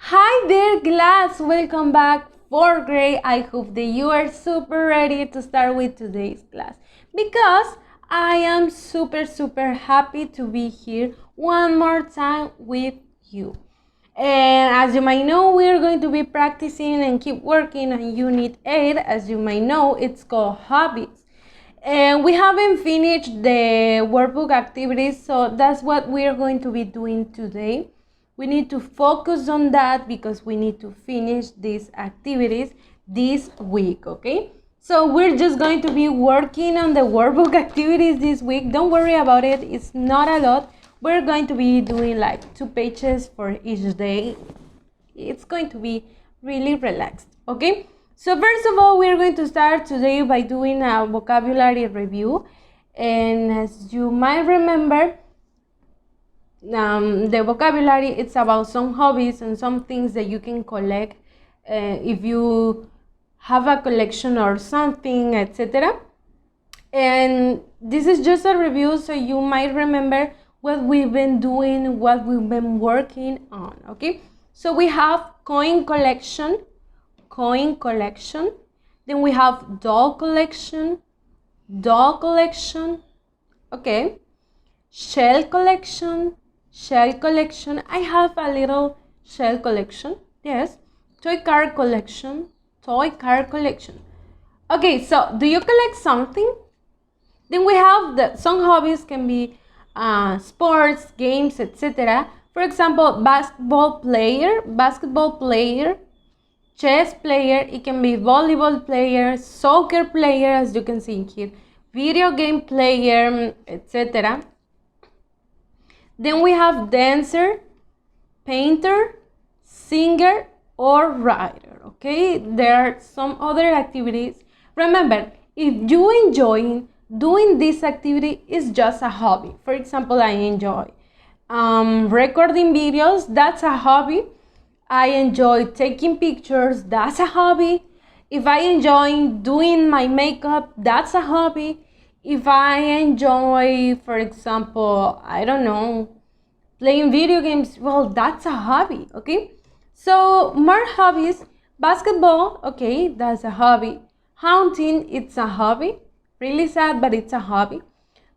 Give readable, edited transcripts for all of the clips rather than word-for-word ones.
Hi there, class! Welcome back, 4th grade. I hope that you are super ready to start with today's class because I am super happy to be here one more time with you. And as you might know, we're going to be practicing and keep working on Unit 8. As you might know, it's called Hobbies. And we haven't finished the workbook activities, so that's what we're going to be doing today. We need to focus on that because we need to finish these activities this week, okay? So we're just going to be working on the workbook activities this week. Don't worry about it, it's not a lot. We're going to be doing like 2 pages for each day. It's going to be really relaxed, okay? So first of all, we're going to start today by doing a vocabulary review. And as you might remember, the vocabulary, it's about some hobbies and some things that you can collect if you have a collection or something, etc. And this is just a review, so you might remember what we've been doing, what we've been working on, okay? So we have coin collection. Then we have doll collection, okay? Shell collection. I have a little shell collection, yes. Toy car collection. Okay, so do you collect something? Then we have some hobbies can be sports, games, etc. For example, basketball player, chess player, it can be volleyball player, soccer player, as you can see here, video game player, etc. Then we have dancer, painter, singer, or writer, okay? There are some other activities. Remember, if you enjoy doing this activity, is just a hobby. For example, I enjoy recording videos, that's a hobby. I enjoy taking pictures, that's a hobby. If I enjoy doing my makeup, that's a hobby. If I enjoy, for example, I don't know, playing video games, well, that's a hobby, okay? So more hobbies. Basketball, okay, that's a hobby. Hunting, it's a hobby. Really sad, but it's a hobby.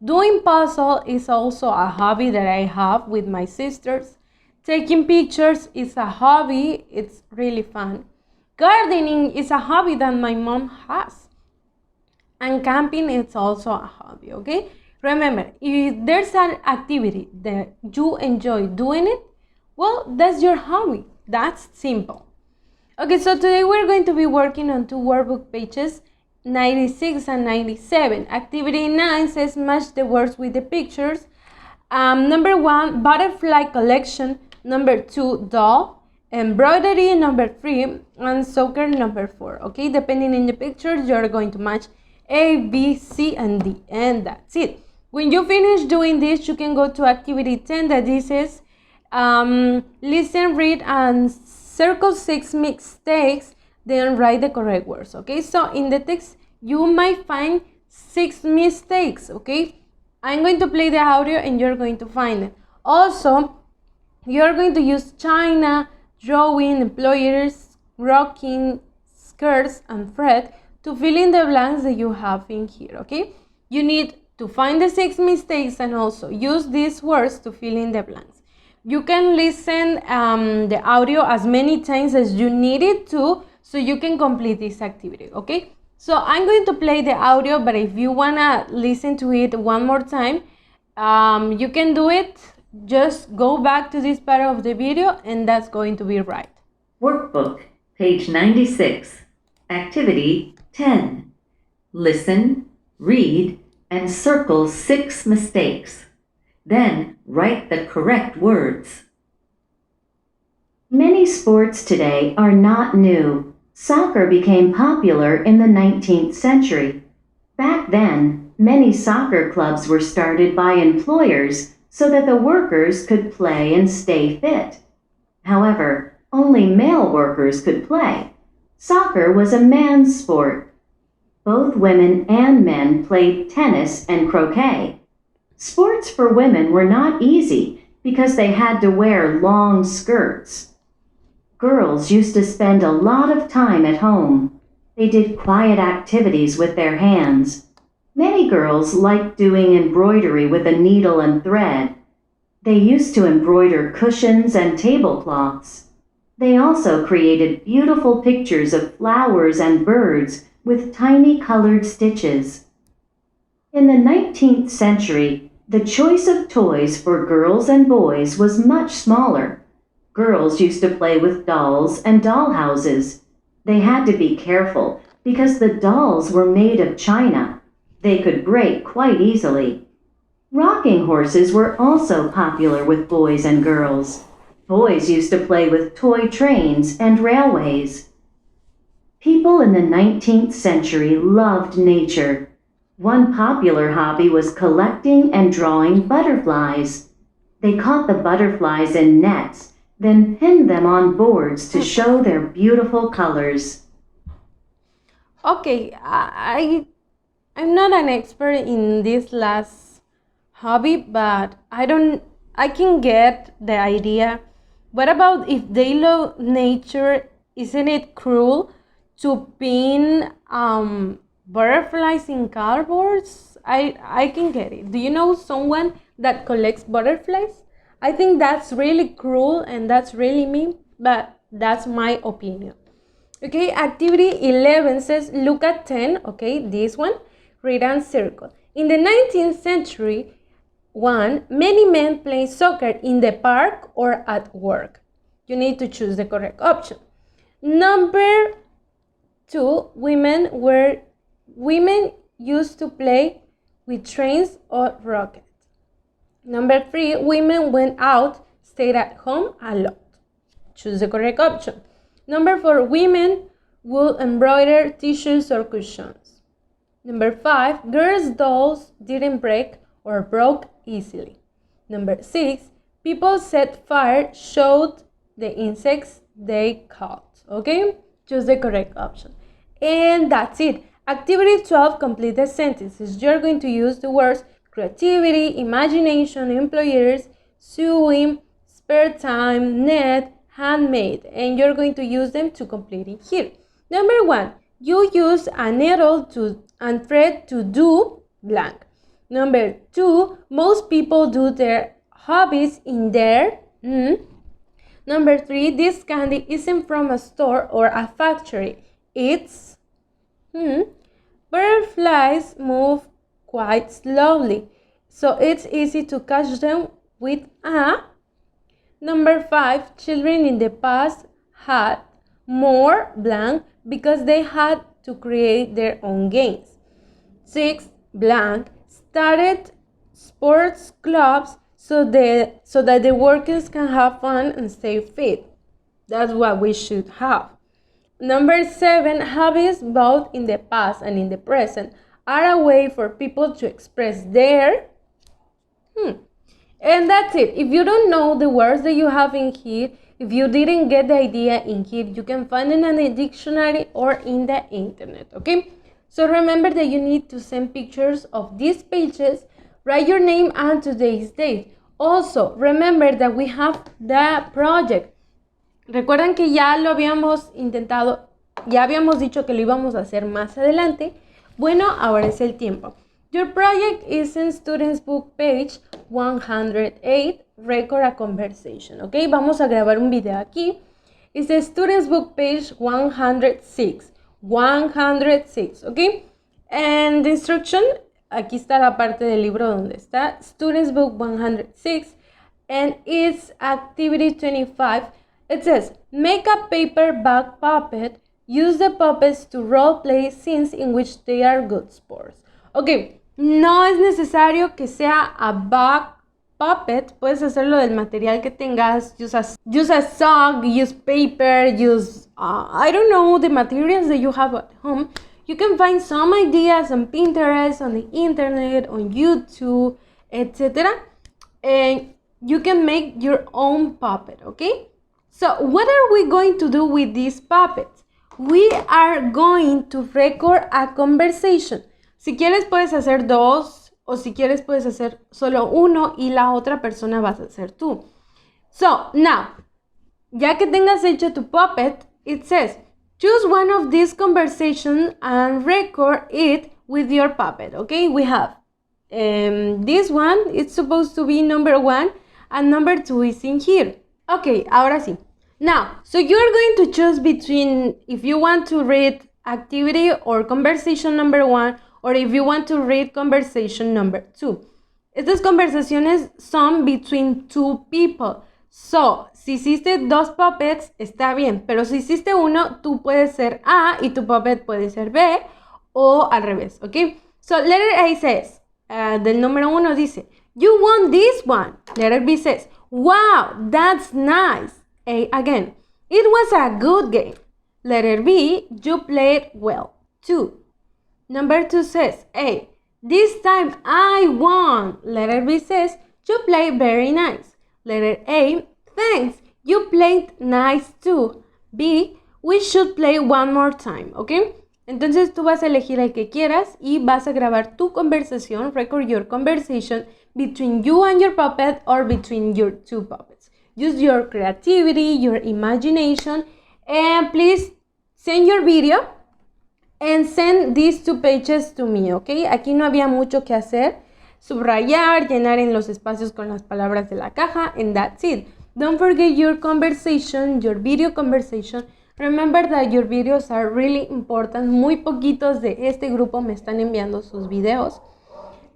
Doing puzzle is also a hobby that I have with my sisters. Taking pictures is a hobby. It's really fun. Gardening is a hobby that my mom has. And camping is also a hobby, okay? Remember, if there's an activity that you enjoy doing it, well, that's your hobby. That's simple. Okay, so today we're going to be working on 2 workbook pages, 96 and 97. Activity 9 says match the words with the pictures. Number 1, butterfly collection. Number 2, doll. Embroidery, number 3. And soccer, number 4. Okay, depending on the pictures, you're going to match A, B, C, and D. And that's it. When you finish doing this, you can go to activity 10, that this is listen, read, and circle 6 mistakes, then write the correct words, okay? So in the text, you might find 6 mistakes, okay? I'm going to play the audio and you're going to find it. Also, you're going to use China, drawing, employers, rocking, skirts, and Fred to fill in the blanks that you have in here, okay? You need to find the 6 mistakes and also use these words to fill in the blanks. You can listen the audio as many times as you need it to, so you can complete this activity, okay? So I'm going to play the audio, but if you wanna listen to it one more time, you can do it. Just go back to this part of the video and that's going to be right. Workbook, page 96, activity 10. Listen, read, and circle 6 mistakes. Then write the correct words. Many sports today are not new. Soccer became popular in the 19th century. Back then, many soccer clubs were started by employers so that the workers could play and stay fit. However, only male workers could play. Soccer was a man's sport. Both women and men played tennis and croquet. Sports for women were not easy because they had to wear long skirts. Girls used to spend a lot of time at home. They did quiet activities with their hands. Many girls liked doing embroidery with a needle and thread. They used to embroider cushions and tablecloths. They also created beautiful pictures of flowers and birds with tiny colored stitches. In the 19th century, the choice of toys for girls and boys was much smaller. Girls used to play with dolls and dollhouses. They had to be careful because the dolls were made of china. They could break quite easily. Rocking horses were also popular with boys and girls. Boys used to play with toy trains and railways. People in the 19th century loved nature. One popular hobby was collecting and drawing butterflies. They caught the butterflies in nets, then pinned them on boards to show their beautiful colors. Okay, I'm not an expert in this last hobby, but I can get the idea. What about if they love nature? Isn't it cruel to pin butterflies in cardboards? I can get it. Do you know someone that collects butterflies? I think that's really cruel and that's really mean, but that's my opinion. Okay, activity 11 says look at 10, okay, this one, read and circle. In the 19th century, many men play soccer in the park or at work. You need to choose the correct option. Number 2, women used to play with trains or rockets. Number 3, women went out, stayed at home a lot. Choose the correct option. Number 4, women would embroider t-shirts or cushions. Number 5, girls' dolls didn't break or broke easily. Number 6, people set fire, showed the insects they caught. Okay? Choose the correct option. And that's it. Activity 12, complete the sentences. You're going to use the words creativity, imagination, employers, sewing, spare time, net, handmade, and you're going to use them to complete it here. Number 1, you use a needle and thread to do blank. Number 2, most people do their hobbies in their. Number 3, this candy isn't from a store or a factory. It's. Butterflies move quite slowly, so it's easy to catch them with a. Number 5, children in the past had more blank because they had to create their own games. 6, blank started sports clubs so that the workers can have fun and stay fit. That's what we should have. Number 7, hobbies both in the past and in the present are a way for people to express their. And that's it. If you don't know the words that you have in here, if you didn't get the idea in here, you can find it in a dictionary or in the internet, okay? So remember that you need to send pictures of these pages, write your name and today's date. Also, remember that we have the project. Recuerdan que ya lo habíamos intentado, ya habíamos dicho que lo íbamos a hacer más adelante. Bueno, ahora es el tiempo. Your project is in Students Book page 108, record a conversation, ¿ok? Vamos a grabar un video aquí. It's the Students Book page 106, ¿ok? And the instruction, aquí está la parte del libro donde está Students Book 106, and it's activity 25. It says, make a paper bag puppet. Use the puppets to role play scenes in which they are good sports. Ok, no es necesario que sea a bag puppet. Puedes hacerlo del material que tengas. Use a sock, use paper, use, I don't know, the materials that you have at home. You can find some ideas on Pinterest, on the internet, on YouTube, etc. And you can make your own puppet, okay? So what are we going to do with these puppets? We are going to record a conversation. Si quieres puedes hacer dos, o si quieres puedes hacer solo uno y la otra persona vas a hacer tú. So now, ya que tengas hecho tu puppet, it says, choose one of these conversations and record it with your puppet. Okay, we have this one, it's supposed to be number 1, and number 2 is in here. Okay, ahora sí. Now, so you're going to choose between if you want to read activity or conversation number 1, or if you want to read conversation number 2. Estas conversaciones son between 2 people. So, si hiciste 2 puppets, está bien. Pero si hiciste uno, tú puedes ser A y tu puppet puede ser B, o al revés, ¿ok? So, letter A says, del número 1 dice, you won this one. Letter B says, wow, that's nice. A again, it was a good game. Letter B, you played well. 2. Number 2 says, A, this time I won. Letter B says, you played very nice. Letter A, thanks, you played nice too. B, we should play one more time, ¿ok? Entonces tú vas a elegir el que quieras y vas a grabar tu conversación, record your conversation between you and your puppet or between your 2 puppets. Use your creativity, your imagination, and please send your video and send these 2 pages to me, ¿ok? Aquí no había mucho que hacer. Subrayar, llenar en los espacios con las palabras de la caja, and that's it. Don't forget your conversation, your video conversation. Remember that your videos are really important. Muy poquitos de este grupo me están enviando sus videos.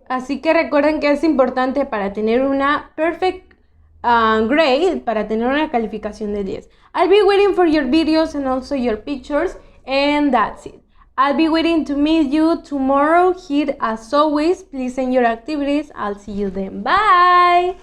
Así que recuerden que es importante para tener una perfect grade, para tener una calificación de 10. I'll be waiting for your videos and also your pictures, and that's it. I'll be waiting to meet you tomorrow here as always. Please send your activities. I'll see you then. Bye!